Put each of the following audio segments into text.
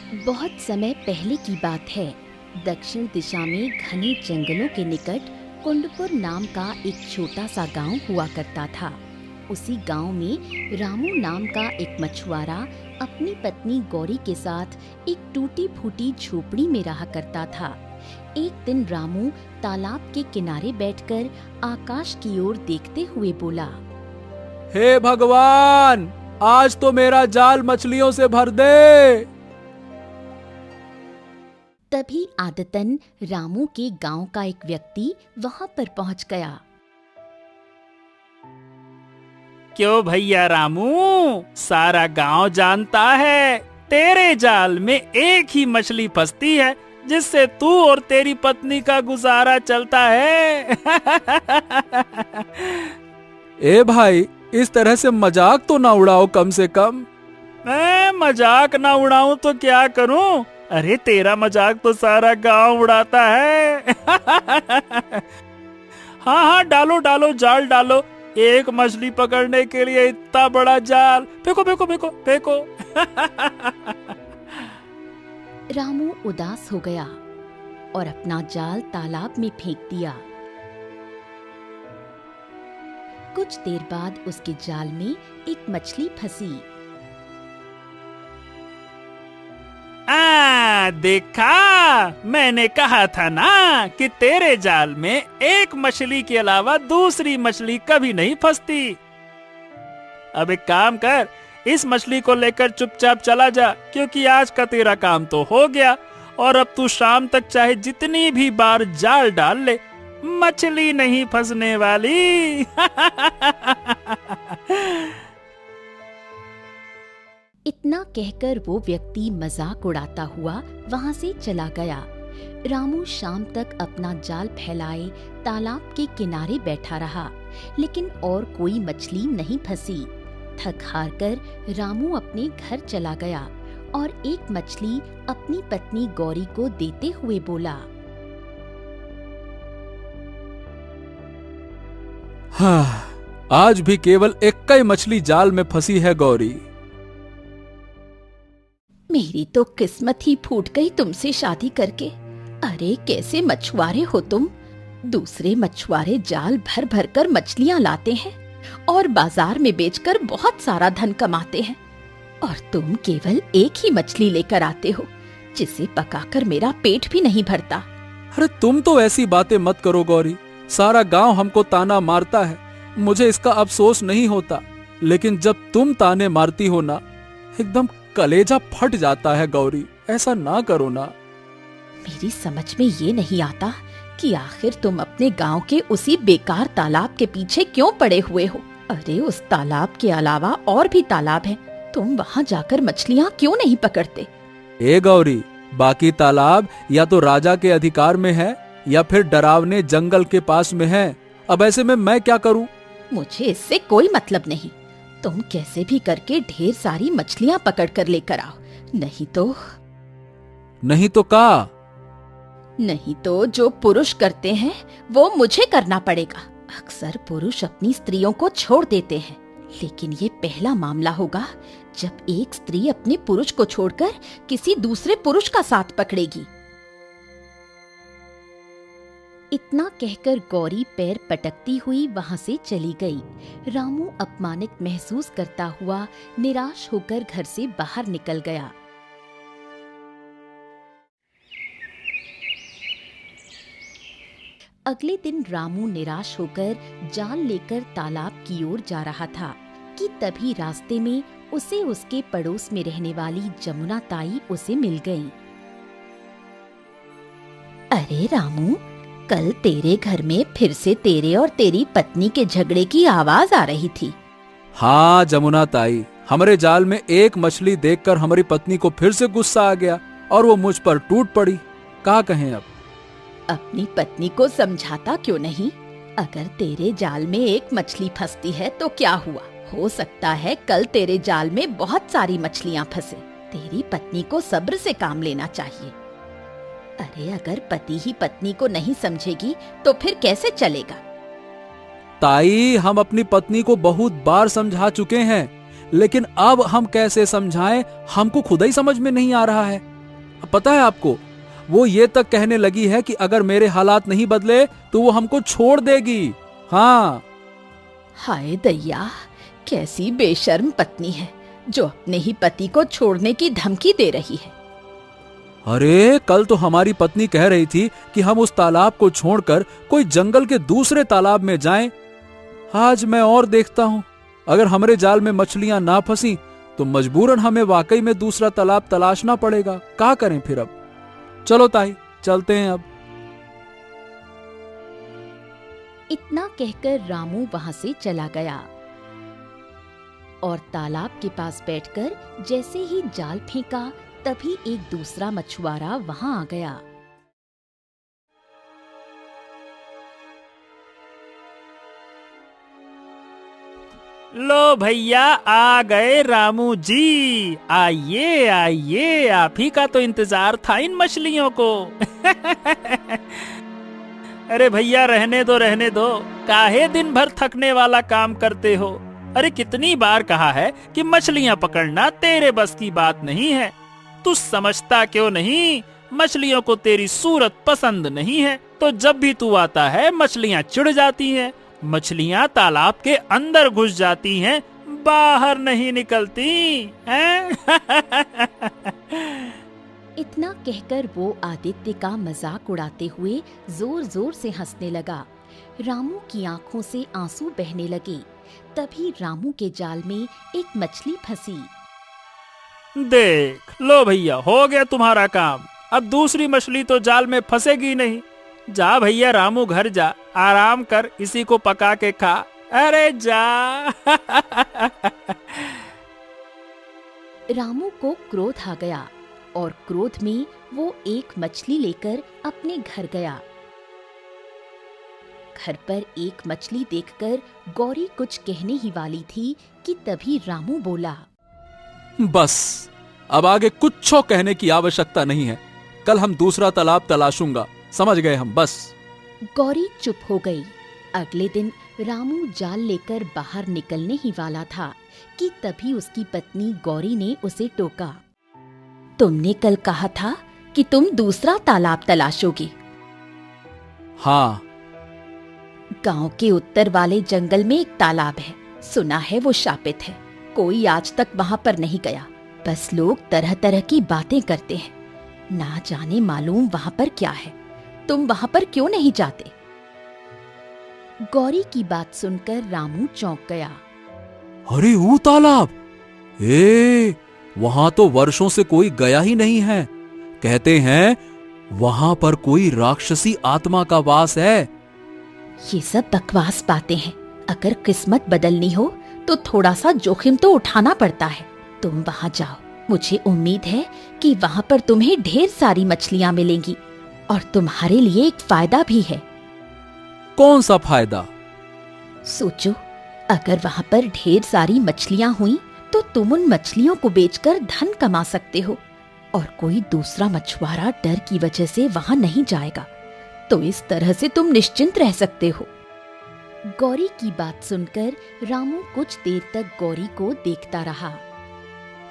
बहुत समय पहले की बात है। दक्षिण दिशा में घने जंगलों के निकट कुंडपुर नाम का एक छोटा सा गांव हुआ करता था। उसी गांव में रामू नाम का एक मछुआरा अपनी पत्नी गौरी के साथ एक टूटी फूटी झोपड़ी में रहा करता था। एक दिन रामू तालाब के किनारे बैठकर आकाश की ओर देखते हुए बोला, हे भगवान, आज तो मेरा जाल मछलियों से भर दे। तभी आदतन रामू के गांव का एक व्यक्ति वहां पर पहुंच गया। क्यों भैया रामू, सारा गांव जानता है तेरे जाल में एक ही मछली फंसती है जिससे तू और तेरी पत्नी का गुजारा चलता है। ए भाई, इस तरह से मजाक तो ना उड़ाओ कम से कम। मैं मजाक ना उड़ाऊं तो क्या करूं? अरे तेरा मजाक तो सारा गांव उड़ाता है। हाँ हाँ, डालो डालो, जाल डालो। एक मछली पकड़ने के लिए इतना बड़ा जाल, फेंको फेंको फेंको फेंको। रामू उदास हो गया और अपना जाल तालाब में फेंक दिया। कुछ देर बाद उसके जाल में एक मछली फंसी। देखा, मैंने कहा था ना कि तेरे जाल में एक मछली के अलावा दूसरी मछली कभी नहीं फंसती। अब एक काम कर, इस मछली को लेकर चुपचाप चला जा, क्योंकि आज का तेरा काम तो हो गया और अब तू शाम तक चाहे जितनी भी बार जाल डाल ले, मछली नहीं फंसने वाली। इतना कहकर वो व्यक्ति मजाक उड़ाता हुआ वहां से चला गया। रामू शाम तक अपना जाल फैलाए तालाब के किनारे बैठा रहा, लेकिन और कोई मछली नहीं फंसी। थक हार कर रामू अपने घर चला गया और एक मछली अपनी पत्नी गौरी को देते हुए बोला, हाँ, आज भी केवल एक ही मछली जाल में फंसी है गौरी। मेरी तो किस्मत ही फूट गई तुमसे शादी करके। अरे कैसे मछुआरे हो तुम। दूसरे मछुआरे जाल भर भर कर मछलियां लाते हैं और बाजार में बेचकर बहुत सारा धन कमाते हैं, और तुम केवल एक ही मछली लेकर आते हो जिसे पकाकर मेरा पेट भी नहीं भरता। अरे तुम तो ऐसी बातें मत करो गौरी, सारा गांव हमको ताना मारता है। मुझे इसका अफसोस नहीं होता, लेकिन जब तुम ताने मारती हो ना, एकदम कलेजा फट जाता है गौरी। ऐसा ना करो ना। मेरी समझ में ये नहीं आता कि आखिर तुम अपने गांव के उसी बेकार तालाब के पीछे क्यों पड़े हुए हो। अरे उस तालाब के अलावा और भी तालाब हैं, तुम वहां जाकर मछलियां क्यों नहीं पकड़ते? ए गौरी, बाकी तालाब या तो राजा के अधिकार में है या फिर डरावने जंगल के पास में है। अब ऐसे में मैं क्या करूं? मुझे इससे कोई मतलब नहीं। तुम कैसे भी करके ढेर सारी मछलियां पकड़ कर लेकर आओ, नहीं तो जो पुरुष करते हैं वो मुझे करना पड़ेगा। अक्सर पुरुष अपनी स्त्रियों को छोड़ देते हैं, लेकिन ये पहला मामला होगा जब एक स्त्री अपने पुरुष को छोड़कर किसी दूसरे पुरुष का साथ पकड़ेगी। इतना कहकर गौरी पैर पटकती हुई वहां से चली गई। रामू अपमानित महसूस करता हुआ निराश होकर घर से बाहर निकल गया। अगले दिन रामू निराश होकर जाल लेकर तालाब की ओर जा रहा था कि तभी रास्ते में उसे उसके पड़ोस में रहने वाली जमुना ताई उसे मिल गई। अरे रामू, कल तेरे घर में फिर से तेरे और तेरी पत्नी के झगड़े की आवाज आ रही थी। हाँ जमुना ताई, हमारे जाल में एक मछली देखकर हमारी पत्नी को फिर से गुस्सा आ गया और वो मुझ पर टूट पड़ी। क्या कहें अब? अपनी पत्नी को समझाता क्यों नहीं? अगर तेरे जाल में एक मछली फंसती है तो क्या हुआ? हो सकता है कल तेरे जाल में बहुत सारी मछलियां फंसे। तेरी पत्नी को सब्र से काम लेना चाहिए। अरे अगर पति ही पत्नी को नहीं समझेगी तो फिर कैसे चलेगा? ताई, हम अपनी पत्नी को बहुत बार समझा चुके हैं, लेकिन अब हम कैसे समझाएं हमको खुद ही समझ में नहीं आ रहा है। पता है आपको, वो ये तक कहने लगी है कि अगर मेरे हालात नहीं बदले तो वो हमको छोड़ देगी। हाँ। हाय दैया, कैसी बेशर्म पत्नी है जो अपने ही पति को छोड़ने की धमकी दे रही है। अरे कल तो हमारी पत्नी कह रही थी कि हम उस तालाब को छोड़कर कोई जंगल के दूसरे तालाब में जाएं। आज मैं और देखता हूं, अगर हमारे जाल में मछलियां ना फंसी तो मजबूरन हमें वाकई में दूसरा तालाब तलाशना पड़ेगा। क्या करें फिर अब? चलो ताई, चलते हैं अब। इतना कहकर रामू वहां से चला गया और तालाब के पास बैठकर जैसे ही जाल फेंका तभी एक दूसरा मछुआरा वहां आ गया। लो भैया, आ गए रामू जी। आइए आइए, आप ही का तो इंतजार था इन मछलियों को। अरे भैया, रहने दो, काहे दिन भर थकने वाला काम करते हो। अरे कितनी बार कहा है कि मछलियां पकड़ना तेरे बस की बात नहीं है। तू समझता क्यों नहीं? मछलियों को तेरी सूरत पसंद नहीं है, तो जब भी तू आता है मछलियां चिढ़ जाती हैं। मछलियां तालाब के अंदर घुस जाती हैं, बाहर नहीं निकलती हैं। इतना कहकर वो आदित्य का मजाक उड़ाते हुए जोर जोर से हंसने लगा। रामू की आंखों से आंसू बहने लगे। तभी रामू के जाल में एक मछली फंसी। देख लो भैया, हो गया तुम्हारा काम। अब दूसरी मछली तो जाल में फंसेगी नहीं। जा भैया रामू, घर जा, आराम कर, इसी को पका के खा। अरे जा। रामू को क्रोध आ गया और क्रोध में वो एक मछली लेकर अपने घर गया। घर पर एक मछली देखकर गौरी कुछ कहने ही वाली थी कि तभी रामू बोला, बस अब आगे कुछ कहने की आवश्यकता नहीं है। कल हम दूसरा तालाब तलाशूंगा, समझ गए हम, बस। गौरी चुप हो गई। अगले दिन रामू जाल लेकर बाहर निकलने ही वाला था कि तभी उसकी पत्नी गौरी ने उसे टोका। तुमने कल कहा था कि तुम दूसरा तालाब तलाशोगे। हाँ। गांव के उत्तर वाले जंगल में एक तालाब है, सुना है वो शापित है। कोई आज तक वहां पर नहीं गया, बस लोग तरह तरह की बातें करते हैं। ना जाने मालूम वहां पर क्या है। तुम वहां पर क्यों नहीं जाते? गौरी की बात सुनकर रामू चौंक गया। अरे वो तालाब, वहां तो वर्षों से कोई गया ही नहीं है। कहते हैं वहां पर कोई राक्षसी आत्मा का वास है। ये सब बकवास बातें हैं। अगर किस्मत बदलनी हो तो थोड़ा सा जोखिम तो उठाना पड़ता है। तुम वहां जाओ, मुझे उम्मीद है कि वहां पर तुम्हें ढेर सारी मछलियां मिलेंगी और तुम्हारे लिए एक फायदा भी है। कौन सा फायदा? सोचो, अगर वहां पर ढेर सारी मछलियां हुई तो तुम उन मछलियों को बेचकर धन कमा सकते हो और कोई दूसरा मछुआरा डर की वजह से वहां नहीं जाएगा। तो इस तरह से तुम निश्चिंत रह सकते हो। गौरी की बात सुनकर रामू कुछ देर तक गौरी को देखता रहा।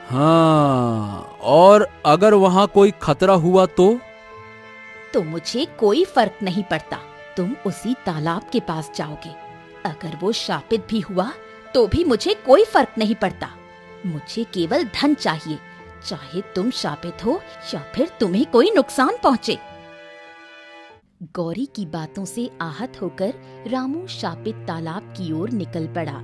हाँ, और अगर वहां कोई खतरा हुआ तो मुझे कोई फर्क नहीं पड़ता। तुम उसी तालाब के पास जाओगे। अगर वो शापित भी हुआ तो भी मुझे कोई फर्क नहीं पड़ता। मुझे केवल धन चाहिए, चाहे तुम शापित हो या फिर तुम्हें कोई नुकसान पहुंचे। गौरी की बातों से आहत होकर रामू शापित तालाब की ओर निकल पड़ा।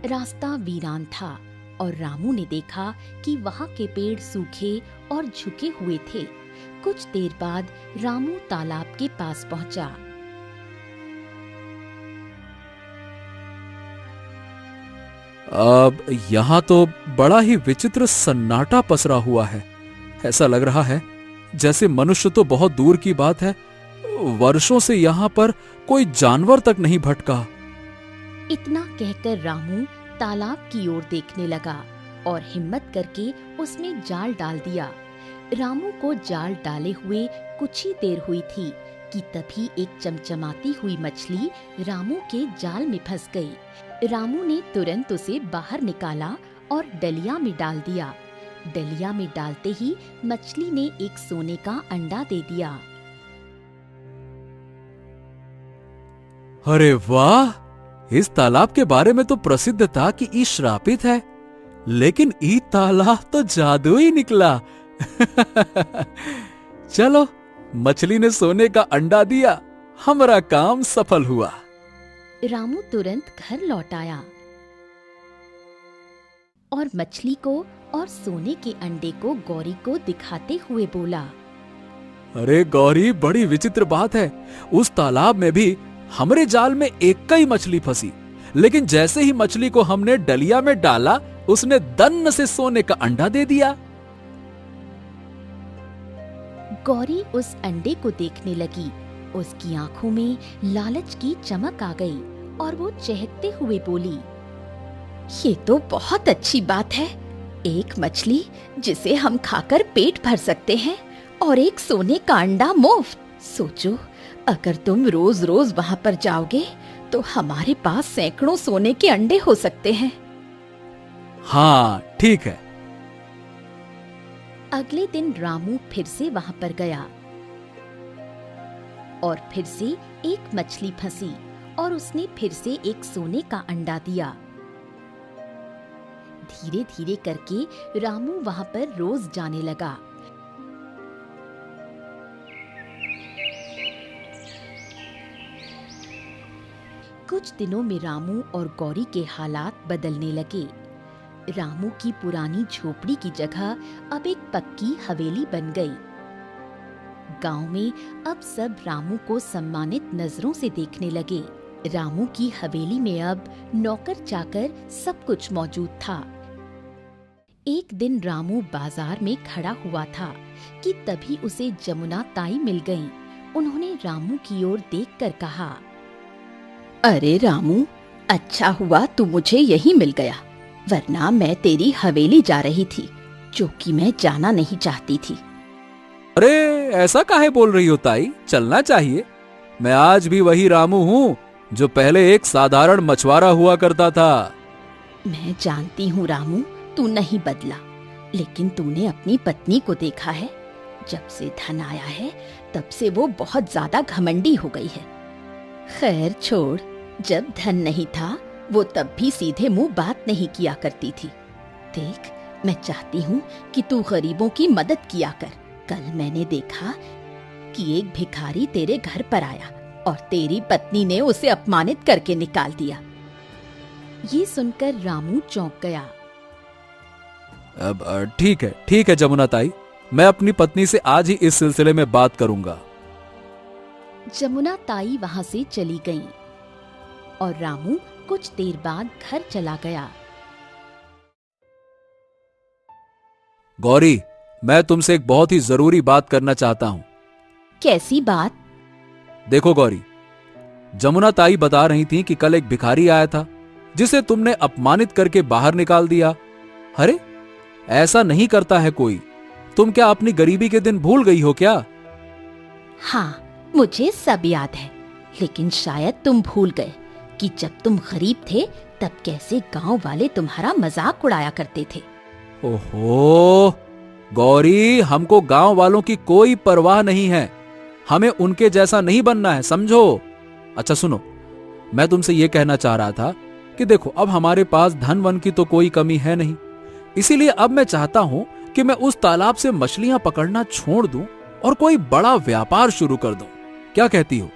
रास्ता वीरान था और रामू ने देखा कि वहां के पेड़ सूखे और झुके हुए थे। कुछ देर बाद रामू तालाब के पास पहुंचा। अब यहाँ तो बड़ा ही विचित्र सन्नाटा पसरा हुआ है। ऐसा लग रहा है जैसे मनुष्य तो बहुत दूर की बात है, वर्षों से यहाँ पर कोई जानवर तक नहीं भटका। इतना कहकर रामू तालाब की ओर देखने लगा और हिम्मत करके उसमें जाल डाल दिया। रामू को जाल डाले हुए कुछ ही देर हुई थी कि तभी एक चमचमाती हुई मछली रामू के जाल में फंस गई। रामू ने तुरंत उसे बाहर निकाला और डलिया में डाल दिया। डलिया में डालते ही मछली ने एक सोने का अंडा दे दिया। अरे वाह, इस तालाब के बारे में तो प्रसिद्ध था कि ई श्रापित है, लेकिन ई तालाब तो जादू ही निकला। चलो, मछली ने सोने का अंडा दिया, हमारा काम सफल हुआ। रामू तुरंत घर लौट आया और मछली को और सोने के अंडे को गौरी को दिखाते हुए बोला, अरे गौरी, बड़ी विचित्र बात है। उस तालाब में भी हमरे जाल में एक ही मछली फंसी, लेकिन जैसे ही मछली को हमने डलिया में डाला, उसने दन्न से सोने का अंडा दे दिया। गौरी उस अंडे को देखने लगी। उसकी आंखों में लालच की चमक आ गई और वो चहकते हुए बोली, ये तो बहुत अच्छी बात है। एक मछली जिसे हम खाकर पेट भर सकते हैं और एक सोने का अंडा मुफ्त। सोचो, अगर तुम रोज रोज वहां पर जाओगे तो हमारे पास सैकड़ों सोने के अंडे हो सकते हैं। हाँ, ठीक है। अगले दिन रामू फिर से वहां पर गया और फिर से एक मछली फंसी और उसने फिर से एक सोने का अंडा दिया। धीरे धीरे करके रामू वहां पर रोज जाने लगा। कुछ दिनों में रामू और गौरी के हालात बदलने लगे। रामू की पुरानी झोपड़ी की जगह अब एक पक्की हवेली बन गई। गांव में अब सब रामू को सम्मानित नजरों से देखने लगे। रामू की हवेली में अब नौकर चाकर सब कुछ मौजूद था। एक दिन रामू बाजार में खड़ा हुआ था कि तभी उसे जमुना ताई मिल गईं। उन्होंने रामू की ओर देखकर कहा, अरे रामू, अच्छा हुआ तू मुझे यहीं मिल गया, वरना मैं तेरी हवेली जा रही थी, जो कि मैं जाना नहीं चाहती थी। अरे ऐसा काहे बोल रही हो ताई, चलना चाहिए। मैं आज भी वही रामू हूँ जो पहले एक साधारण मछुआरा हुआ करता था। मैं जानती हूँ रामू, तू नहीं बदला, लेकिन तूने अपनी पत्नी को देखा है। जब से धन आया है तब से वो बहुत ज्यादा घमंडी हो गई है। खैर छोड़, जब धन नहीं था वो तब भी सीधे मुंह बात नहीं किया करती थी। देख, मैं चाहती हूँ कि तू गरीबों की मदद किया कर। कल मैंने देखा कि एक भिखारी तेरे घर पर आया और तेरी पत्नी ने उसे अपमानित करके निकाल दिया। ये सुनकर रामू चौंक गया। अब ठीक है जमुना ताई, मैं अपनी पत्नी से आज ही इस सिलसिले में बात करूंगा। जमुना ताई वहां से चली गई और रामू कुछ देर बाद घर चला गया। गौरी, मैं तुमसे एक बहुत ही जरूरी बात करना चाहता हूं। कैसी बात? देखो गौरी, जमुना ताई बता रही थी कि कल एक भिखारी आया था जिसे तुमने अपमानित करके बाहर निकाल दिया। अरे ऐसा नहीं करता है कोई। तुम क्या अपनी गरीबी के दिन भूल गई हो क्या? हाँ, मुझे सब याद है, लेकिन शायद तुम भूल गए कि जब तुम गरीब थे तब कैसे गांव वाले तुम्हारा मजाक उड़ाया करते थे। ओहो गौरी, हमको गांव वालों की कोई परवाह नहीं है। हमें उनके जैसा नहीं बनना है, समझो। अच्छा सुनो, मैं तुमसे ये कहना चाह रहा था कि देखो, अब हमारे पास धन वन की तो कोई कमी है नहीं, इसीलिए अब मैं चाहता हूं कि मैं उस तालाब से मछलियां पकड़ना छोड़ दूं और कोई बड़ा व्यापार शुरू कर दूं। क्या कहती हो?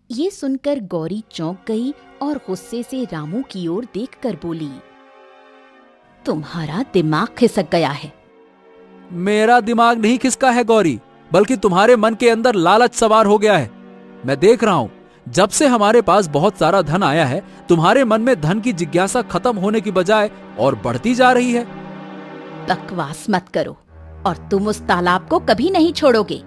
ये सुनकर गौरी चौंक गई और गुस्से से रामू की ओर देखकर बोली, तुम्हारा दिमाग खिसक गया है। मेरा दिमाग नहीं खिसका है गौरी, बल्कि तुम्हारे मन के अंदर लालच सवार हो गया है। मैं देख रहा हूं, जब से हमारे पास बहुत सारा धन आया है, तुम्हारे मन में धन की जिज्ञासा खत्म होने की बजाय और बढ़ती जा रही है। बकवास मत करो, और तुम उस तालाब को कभी नहीं छोड़ोगे।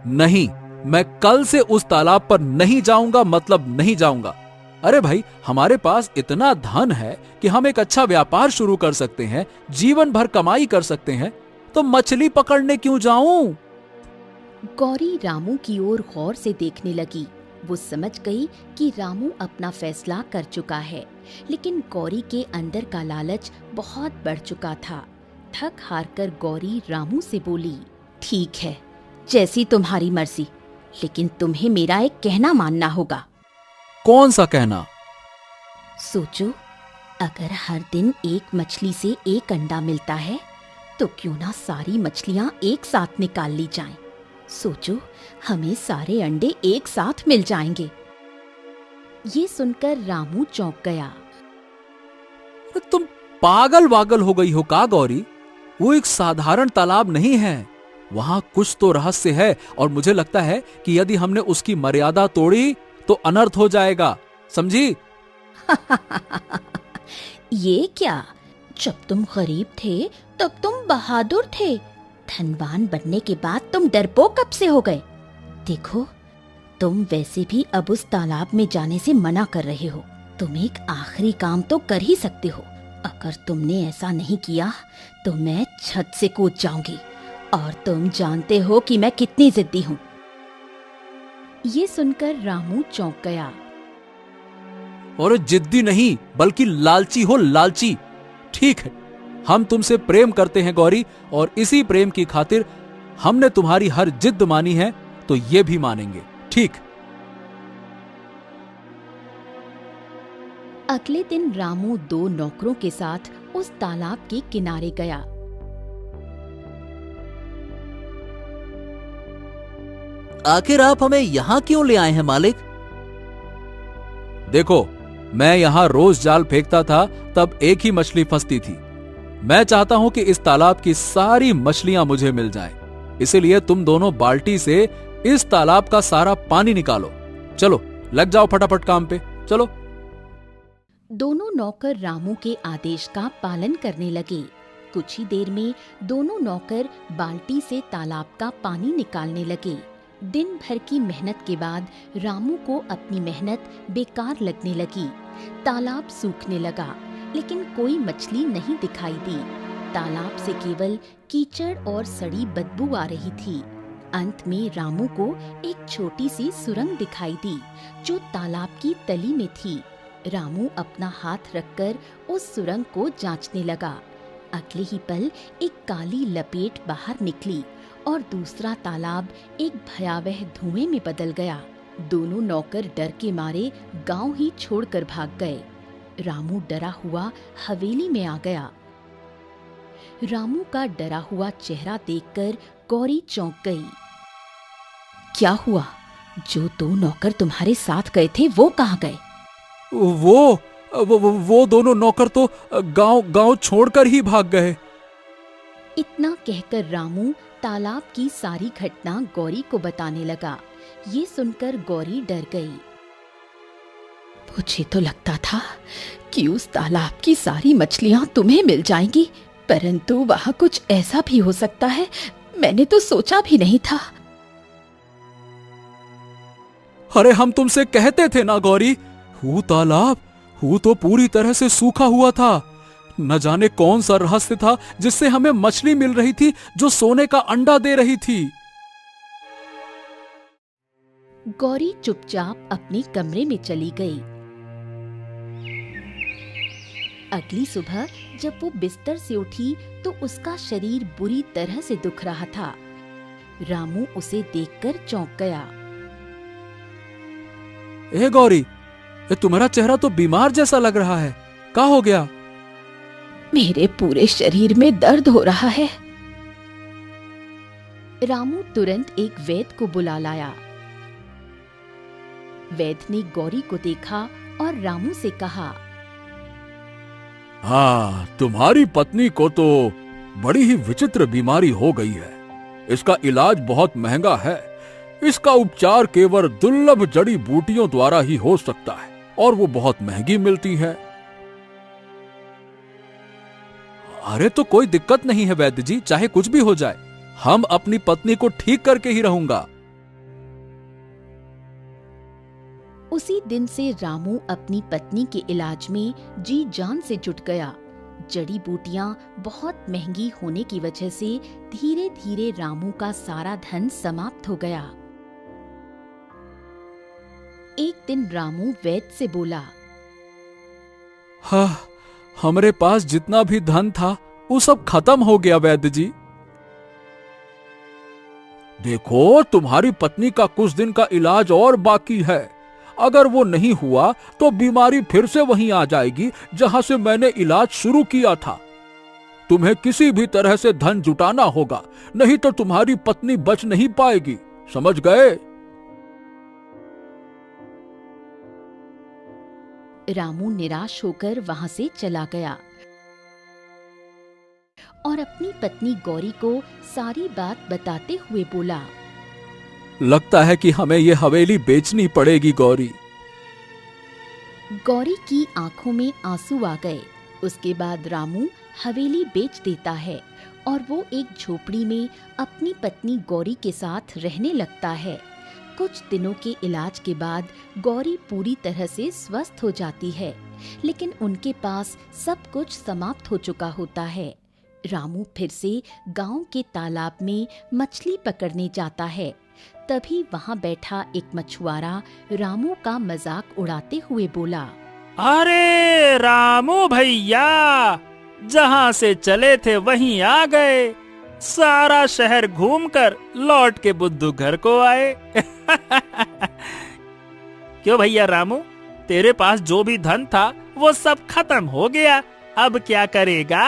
नहीं, मैं कल से उस तालाब पर नहीं जाऊंगा, मतलब नहीं जाऊंगा। अरे भाई, हमारे पास इतना धन है कि हम एक अच्छा व्यापार शुरू कर सकते हैं, जीवन भर कमाई कर सकते हैं, तो मछली पकड़ने क्यों जाऊं? गौरी रामू की ओर गौर से देखने लगी। वो समझ गई कि रामू अपना फैसला कर चुका है, लेकिन गौरी के अंदर का लालच बहुत बढ़ चुका था। थक हार कर गौरी रामू से बोली, ठीक है, जैसी तुम्हारी मर्जी, लेकिन तुम्हें मेरा एक कहना मानना होगा। कौन सा कहना? सोचो, अगर हर दिन एक मछली से एक अंडा मिलता है तो क्यों ना सारी मछलियां एक साथ निकाल ली जाएं। सोचो, हमें सारे अंडे एक साथ मिल जाएंगे। ये सुनकर रामू चौंक गया। तुम पागल वागल हो गई हो का गौरी? वो एक साधारण तालाब नहीं है, वहां कुछ तो रहस्य है और मुझे लगता है कि यदि हमने उसकी मर्यादा तोड़ी तो अनर्थ हो जाएगा, समझी? ये क्या? जब तुम गरीब थे तब तुम बहादुर थे, धनवान बनने के बाद तुम डरपोक कब से हो गए? देखो, तुम वैसे भी अब उस तालाब में जाने से मना कर रहे हो। तुम एक आखिरी काम तो कर ही सकते हो। अगर तुमने ऐसा नहीं किया तो मैं छत से कूद जाऊंगी, और तुम जानते हो कि मैं कितनी जिद्दी हूँ। ये सुनकर रामू चौंक गया। और जिद्दी नहीं बल्कि लालची हो, लालची। ठीक है, हम तुमसे प्रेम करते हैं गौरी, और इसी प्रेम की खातिर हमने तुम्हारी हर जिद मानी है, तो ये भी मानेंगे, ठीक? अगले दिन रामू 2 नौकरों के साथ उस तालाब के किनारे गया। आखिर आप हमें यहाँ क्यों ले आए हैं मालिक? देखो, मैं यहां रोज जाल फेंकता था तब एक ही मछली फंसती थी। मैं चाहता हूं कि इस तालाब की सारी मछलियां मुझे मिल जाएं। इसीलिए तुम दोनों बाल्टी से इस तालाब का सारा पानी निकालो। चलो, लग जाओ फटाफट काम पे, चलो। दोनों नौकर रामू के आदेश का पालन करने लगे। कुछ ही देर में दोनों नौकर बाल्टी से तालाब का पानी निकालने लगे। दिन भर की मेहनत के बाद रामू को अपनी मेहनत बेकार लगने लगी। तालाब सूखने लगा, लेकिन कोई मछली नहीं दिखाई दी। तालाब से केवल कीचड़ और सड़ी बदबू आ रही थी। अंत में रामू को एक छोटी सी सुरंग दिखाई दी, जो तालाब की तली में थी। रामू अपना हाथ रखकर उस सुरंग को जांचने लगा। अगले ही पल एक काली लपेट बाहर निकली और दूसरा तालाब एक भयावह धुएं में बदल गया। दोनों नौकर डर के मारे गांव ही छोड़कर भाग गए। रामू डरा हुआ हवेली में आ गया। रामू का डरा हुआ चेहरा देखकर गौरी चौंक गई। क्या हुआ? जो 2 नौकर तुम्हारे साथ गए थे वो कहाँ गए? वो दोनों नौकर तो गांव छोड़कर ही भाग गए। इतना कहकर रामू तालाब की सारी घटना गौरी को बताने लगा। ये सुनकर गौरी डर गई। मुझे तो लगता था कि उस तालाब की सारी मछलियां तुम्हें मिल जाएंगी, परंतु वहाँ कुछ ऐसा भी हो सकता है, मैंने तो सोचा भी नहीं था। अरे हम तुमसे कहते थे ना गौरी, वो तालाब वो तो पूरी तरह से सूखा हुआ था। न जाने कौन सा रहस्य था जिससे हमें मछली मिल रही थी जो सोने का अंडा दे रही थी। गौरी चुपचाप अपने कमरे में चली गई। अगली सुबह जब वो बिस्तर से उठी तो उसका शरीर बुरी तरह से दुख रहा था। रामू उसे देखकर चौंक गया। ए गौरी, तुम्हारा चेहरा तो बीमार जैसा लग रहा है, क्या हो गया? मेरे पूरे शरीर में दर्द हो रहा है। रामू तुरंत एक वैद्य को बुला लाया। वैद्य ने गौरी को देखा और रामू से कहा, हाँ, तुम्हारी पत्नी को तो बड़ी ही विचित्र बीमारी हो गई है। इसका इलाज बहुत महंगा है। इसका उपचार केवल दुर्लभ जड़ी बूटियों द्वारा ही हो सकता है और वो बहुत महंगी मिलती है। अरे तो कोई दिक्कत नहीं है वैद्य जी, चाहे कुछ भी हो जाए, हम अपनी पत्नी को ठीक करके ही रहूंगा। उसी दिन से रामू अपनी पत्नी के इलाज में जी जान से जुट गया। जड़ी बूटियां बहुत महंगी होने की वजह से धीरे धीरे रामू का सारा धन समाप्त हो गया। एक दिन रामू वैद्य से बोला, हाँ, हमारे पास जितना भी धन था वो सब खत्म हो गया वैद्य जी। देखो, तुम्हारी पत्नी का कुछ दिन का इलाज और बाकी है। अगर वो नहीं हुआ तो बीमारी फिर से वहीं आ जाएगी जहां से मैंने इलाज शुरू किया था। तुम्हें किसी भी तरह से धन जुटाना होगा, नहीं तो तुम्हारी पत्नी बच नहीं पाएगी, समझ गए? रामू निराश होकर वहां से चला गया और अपनी पत्नी गौरी को सारी बात बताते हुए बोला, लगता है कि हमें ये हवेली बेचनी पड़ेगी गौरी। गौरी की आंखों में आंसू आ गए। उसके बाद रामू हवेली बेच देता है और वो एक झोपड़ी में अपनी पत्नी गौरी के साथ रहने लगता है। कुछ दिनों के इलाज के बाद गौरी पूरी तरह से स्वस्थ हो जाती है, लेकिन उनके पास सब कुछ समाप्त हो चुका होता है। रामू फिर से गांव के तालाब में मछली पकड़ने जाता है। तभी वहां बैठा एक मछुआरा रामू का मजाक उड़ाते हुए बोला, अरे रामू भैया, जहाँ से चले थे वहीं आ गए। सारा शहर घूमकर लौट के बुद्धू घर को आए। क्यों भैया रामू, तेरे पास जो भी धन था वो सब खत्म हो गया, अब क्या करेगा?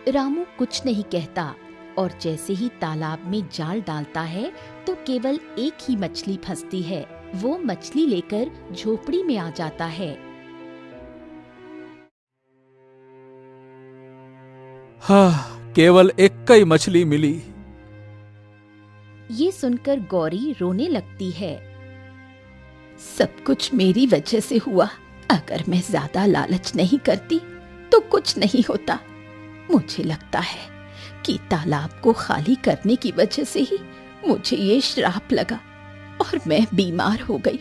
रामू कुछ नहीं कहता और जैसे ही तालाब में जाल डालता है तो केवल एक ही मछली फंसती है। वो मछली लेकर झोपड़ी में आ जाता है। हाँ, केवल एक ही मछली मिली। ये सुनकर गौरी रोने लगती है। सब कुछ मेरी वजह से हुआ। अगर मैं ज्यादा लालच नहीं करती तो कुछ नहीं होता। मुझे लगता है कि तालाब को खाली करने की वजह से ही मुझे ये श्राप लगा और मैं बीमार हो गई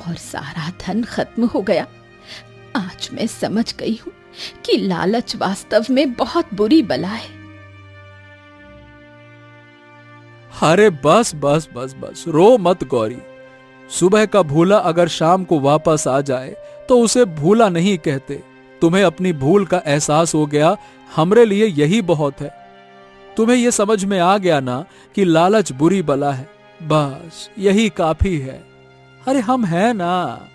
और सारा धन खत्म हो गया। आज मैं समझ गई हूँ कि लालच वास्तव में बहुत बुरी बला है। अरे बस बस बस बस, रो मत गौरी। सुबह का भूला अगर शाम को वापस आ जाए तो उसे भूला नहीं कहते। तुम्हें अपनी भूल का एहसास हो गया, हमरे लिए यही बहुत है। तुम्हें यह समझ में आ गया ना कि लालच बुरी बला है, बस यही काफी है। अरे हम हैं ना।